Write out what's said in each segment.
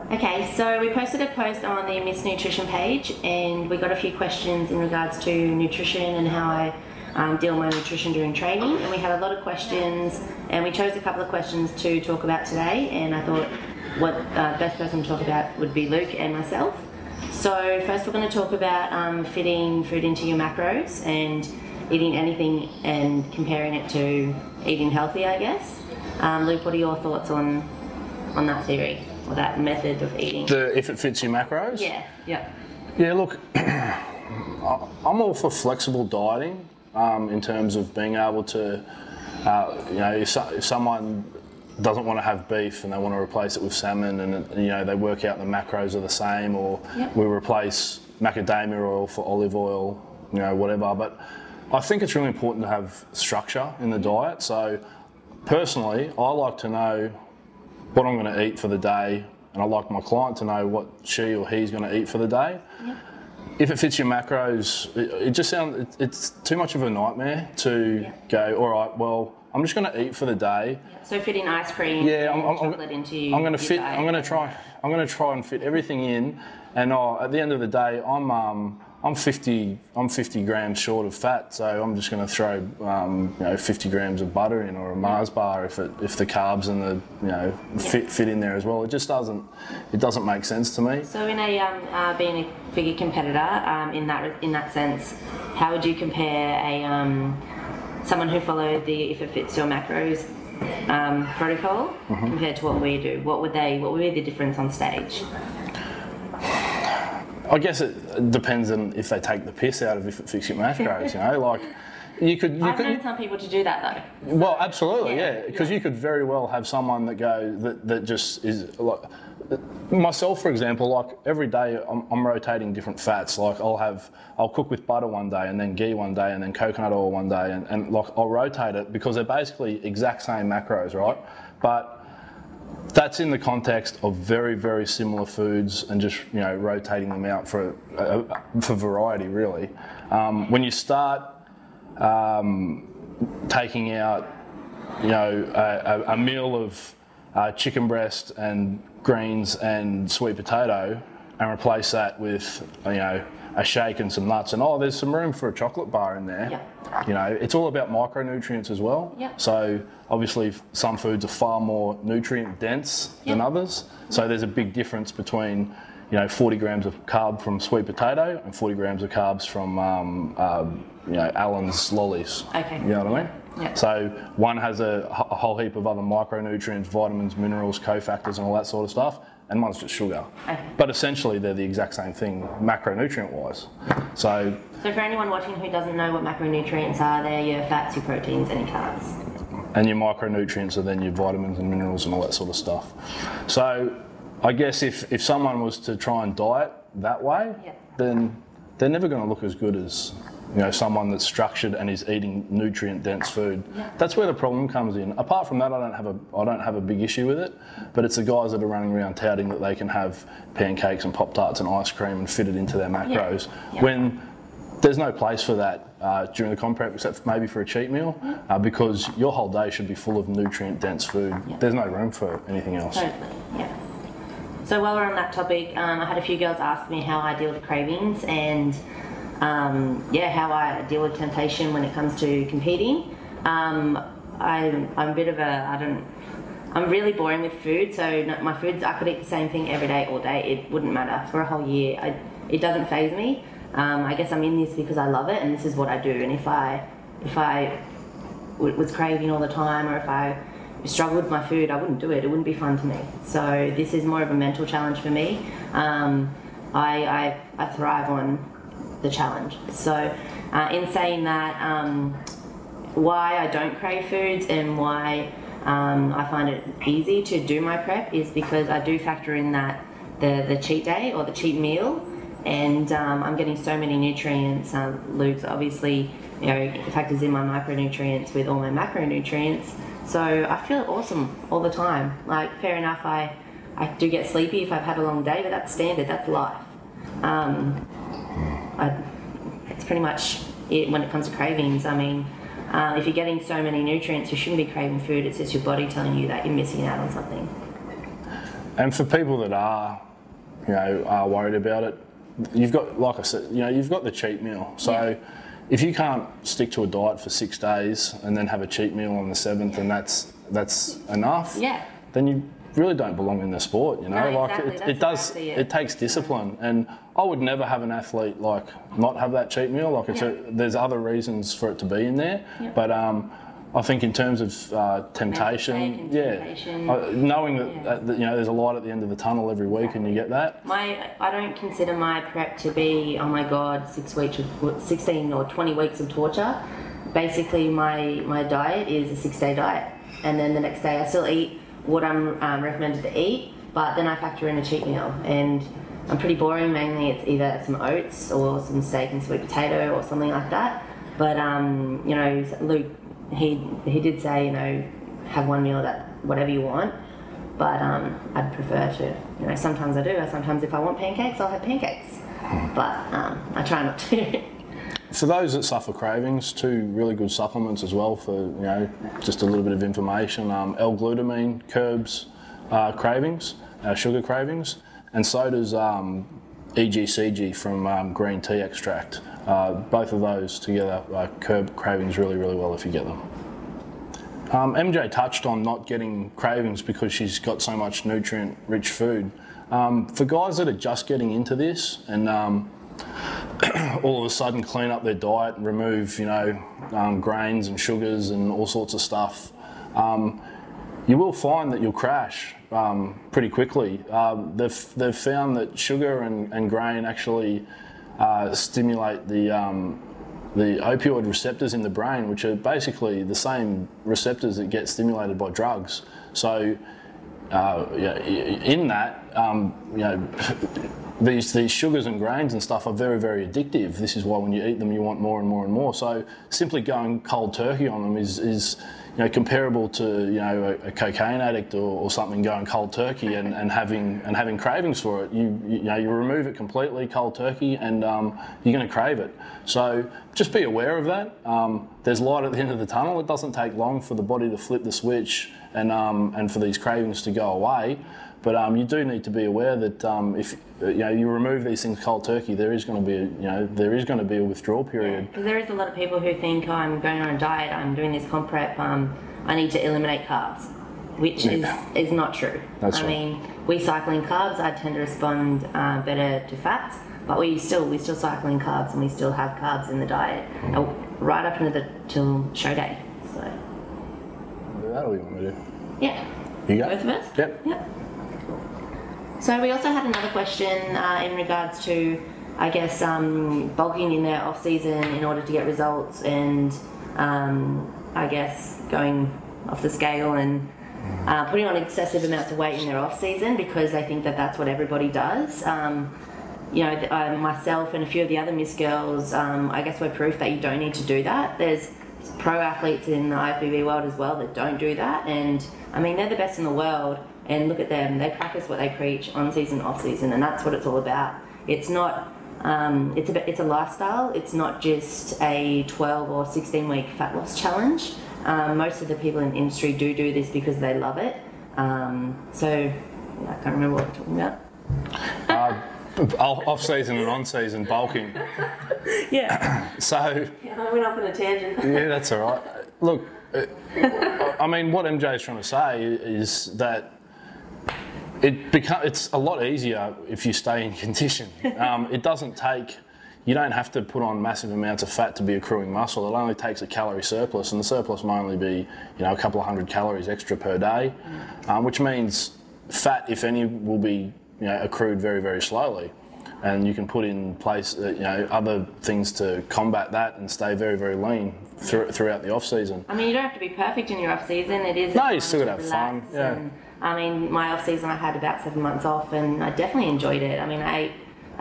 Okay, so we posted a post on the Miss Nutrition page and we got a few questions in regards to nutrition and how I deal with my nutrition during training, and we had a lot of questions and we chose a couple of questions to talk about today, and I thought what best person to talk about would be Luke and myself. So first we're going to talk about fitting food into your macros and eating anything and comparing it to eating healthy, I guess. Luke, what are your thoughts on that theory? Or that method of eating? If it fits your macros? Yeah, look, I'm all for flexible dieting in terms of being able to, if someone doesn't want to have beef and they want to replace it with salmon and, they work out the macros are the same, or we replace macadamia oil for olive oil, whatever. But I think it's really important to have structure in the diet. So personally, I like to know what I'm going to eat for the day, and I like my client to know what she or he's going to eat for the day. If it fits your macros, it just sounds, it's too much of a nightmare to go, all right, well, I'm just going to eat for the day. So fitting ice cream and chocolate into your diet. I'm going to try and fit everything in, and at the end of the day, I'm 50 grams short of fat, so I'm just going to throw 50 grams of butter in, or a Mars bar if the carbs and the fit in there as well. It just doesn't make sense to me. So in a being a figure competitor, in that sense, how would you compare someone who followed the if it fits your macros protocol compared to what we do? What would be the difference on stage? I guess it depends on if they take the piss out of if it fits your macros, like you could. I've known some people to do that though. Well, absolutely, because you could very well have someone that just is like myself, for example. Like every day, I'm rotating different fats. Like I'll cook with butter one day, and then ghee one day, and then coconut oil one day, and like I'll rotate it because they're basically exact same macros, right? But that's in the context of very, very similar foods and just rotating them out for variety, really. When you start taking out a meal of chicken breast and greens and sweet potato and replace that with a shake and some nuts, and there's some room for a chocolate bar in there. It's all about micronutrients as well. So obviously some foods are far more nutrient dense than others. So there's a big difference between 40 grams of carb from sweet potato and 40 grams of carbs from Allen's lollies. Okay. You know what I mean? So one has a whole heap of other micronutrients, vitamins, minerals, cofactors and all that sort of stuff, and one's just sugar. But essentially they're the exact same thing macronutrient wise. So for anyone watching who doesn't know what macronutrients are, they're your fats, your proteins and your carbs. And your micronutrients are then your vitamins and minerals and all that sort of stuff. So I guess if someone was to try and diet that way, then they're never going to look as good as someone that's structured and is eating nutrient dense food. That's where the problem comes in. Apart from that, I don't have a big issue with it, but it's the guys that are running around touting that they can have pancakes and Pop-Tarts and ice cream and fit it into their macros when there's no place for that during the comp prep, except maybe for a cheat meal, because your whole day should be full of nutrient dense food. There's no room for anything else. Totally, So while we're on that topic, I had a few girls ask me how I deal with cravings and how I deal with temptation when it comes to competing. I'm a bit of I'm really boring with food, so my foods, I could eat the same thing every day, all day. It wouldn't matter for a whole year. It doesn't faze me. I guess I'm in this because I love it and this is what I do. And if I was craving all the time, or if I struggled with my food, I wouldn't do it. It wouldn't be fun to me. So this is more of a mental challenge for me. I thrive on the challenge. So in saying that, why I don't crave foods and why I find it easy to do my prep is because I do factor in that the cheat day or the cheat meal, and I'm getting so many nutrients. Luke's obviously factors in my micronutrients with all my macronutrients, so I feel awesome all the time. Like, fair enough, I do get sleepy if I've had a long day, but that's standard, that's life. It's pretty much it when it comes to cravings. I mean, if you're getting so many nutrients, you shouldn't be craving food. It's just your body telling you that you're missing out on something. And for people that are, are worried about it, you've got, like I said, you've got the cheat meal. So if you can't stick to a diet for 6 days and then have a cheat meal on the 7th, and that's enough, then you really don't belong in the sport. No, exactly. It takes discipline, and I would never have an athlete not have that cheat meal. There's other reasons for it to be in there, but I think in terms of temptation, knowing that there's a light at the end of the tunnel every week, and you get that. I don't consider my prep to be, oh my God, 16 or 20 weeks of torture. Basically, my diet is a 6-day diet, and then the next day I still eat what I'm recommended to eat, but then I factor in a cheat meal, and I'm pretty boring. Mainly it's either some oats or some steak and sweet potato or something like that. But Luke, he did say, have one meal, that whatever you want, but I'd prefer to, sometimes I do. Sometimes if I want pancakes, I'll have pancakes, but I try not to. For those that suffer cravings, 2 really good supplements as well for, just a little bit of information. L-glutamine curbs cravings, sugar cravings, and so does EGCG from green tea extract. Both of those together curb cravings really, really well if you get them. MJ touched on not getting cravings because she's got so much nutrient-rich food. For guys that are just getting into this and all of a sudden clean up their diet and remove, grains and sugars and all sorts of stuff, you will find that you'll crash pretty quickly. They've found that sugar and grain actually stimulate the opioid receptors in the brain, which are basically the same receptors that get stimulated by drugs. So in that, these sugars and grains and stuff are very, very addictive. This is why when you eat them, you want more and more and more. So simply going cold turkey on them is comparable to a cocaine addict or something going cold turkey and having cravings for it. You remove it completely cold turkey, and you're going to crave it. So just be aware of that. There's light at the end of the tunnel. It doesn't take long for the body to flip the switch and for these cravings to go away. But you do need to be aware that if you remove these things cold turkey, there is going to be a withdrawal period. Because there is a lot of people who think, oh, I'm going on a diet, I'm doing this comp prep, I need to eliminate carbs, which is not true. I mean, we cycle in carbs. I tend to respond better to fats, but we still cycle in carbs, and we still have carbs in the diet right up till show day. So. That we want to do. Yeah. You go. Both of us. Yep. So we also had another question in regards to, I guess, bulking in their off season in order to get results, and I guess going off the scale and putting on excessive amounts of weight in their off season because they think that that's what everybody does. Myself and a few of the other Miss Girls, I guess we're proof that you don't need to do that. There's pro athletes in the IFBB world as well that don't do that, and I mean, they're the best in the world. And look at them, they practice what they preach on season, off season, and that's what it's all about. It's not, it's a lifestyle. It's not just a 12 or 16 week fat loss challenge. Most of the people in the industry do this because they love it. So I can't remember what we're talking about. Off season and on season bulking. So. Yeah, I went off on a tangent. Yeah, that's all right. Look, I mean, what MJ is trying to say is that it's a lot easier if you stay in condition. It doesn't take, you don't have to put on massive amounts of fat to be accruing muscle. It only takes a calorie surplus, and the surplus may only be, a couple of hundred calories extra per day, which means fat, if any, will be, accrued very, very slowly. And you can put in place, other things to combat that and stay very, very lean throughout the off season. I mean, you don't have to be perfect in your off season. It is. No, you still got to have fun. Yeah. And, I mean, my off season, I had about 7 months off, and I definitely enjoyed it. I mean, I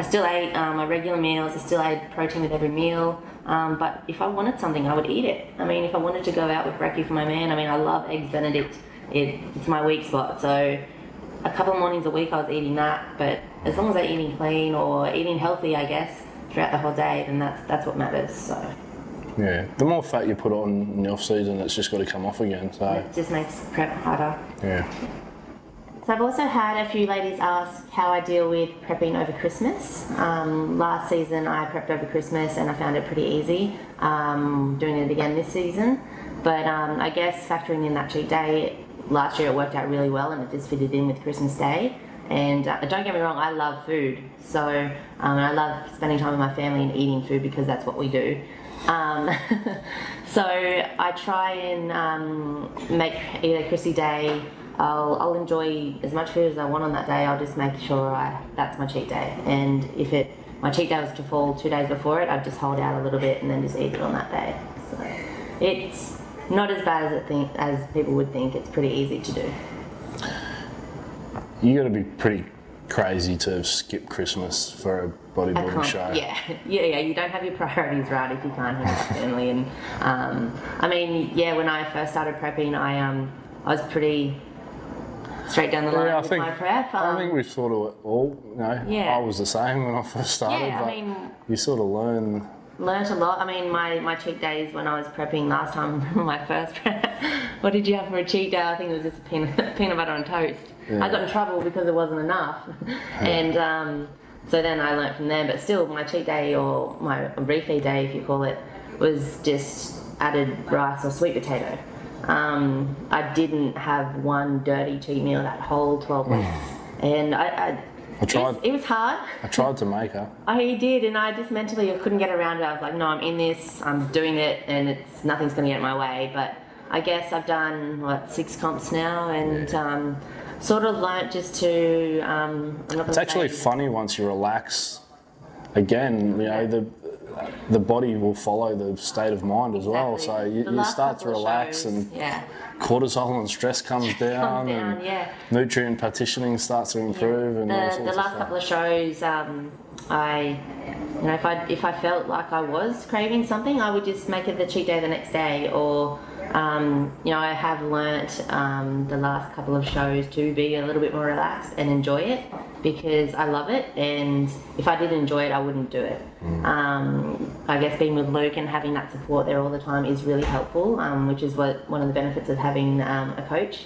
still ate my regular meals. I still ate protein with every meal. But if I wanted something, I would eat it. I mean, if I wanted to go out with brekkie for my man, I mean, I love eggs Benedict. It's my weak spot. So a couple of mornings a week, I was eating that. But as long as I'm eating clean or eating healthy, I guess, throughout the whole day, then that's what matters. So. Yeah, the more fat you put on in the off season, it's just got to come off again. So it just makes prep harder. Yeah. So I've also had a few ladies ask how I deal with prepping over Christmas. Last season I prepped over Christmas and I found it pretty easy. Doing it again this season. But I guess factoring in that cheat day, last year it worked out really well and it just fitted in with Christmas Day. And don't get me wrong, I love food. So I love spending time with my family and eating food because that's what we do. So I try and make either Chrissy Day. I'll enjoy as much food as I want on that day. I'll just make sure that's my cheat day. And if my cheat day was to fall 2 days before it, I'd just hold out a little bit and then just eat it on that day. So it's not as bad as people would think. It's pretty easy to do. You got to be pretty crazy to skip Christmas for a bodybuilding show. Yeah. You don't have your priorities right if you can't hang out with family. And I mean, yeah, when I first started prepping, I was pretty straight down the line with my prep. I think we've sort of all, I was the same when I first started. Yeah, but I mean, you sort of learned a lot. I mean, my cheat days when I was prepping last time, my first prep, what did you have for a cheat day? I think it was just peanut butter on toast. Yeah. I got in trouble because it wasn't enough. And so then I learnt from there, but still my cheat day, or my refeed day if you call it, was just added rice or sweet potato. I didn't have one dirty cheat meal that whole 12 weeks. And I tried. It was hard. I tried to make her. I did, and I just mentally couldn't get around it. I was like, no, I'm in this, I'm doing it, and nothing's going to get in my way. But I guess I've done, 6 comps now, and sort of learnt just to... it's actually funny once you relax. Again, the body will follow the state of mind as well. So you start to relax and cortisol and stress comes down, and nutrient partitioning starts to improve. And the last couple of shows, if I felt like I was craving something, I would just make it the cheat day the next day. Or I have learnt the last couple of shows to be a little bit more relaxed and enjoy it, because I love it, and if I didn't enjoy it I wouldn't do it. I guess being with Luke and having that support there all the time is really helpful, which is one of the benefits of having a coach.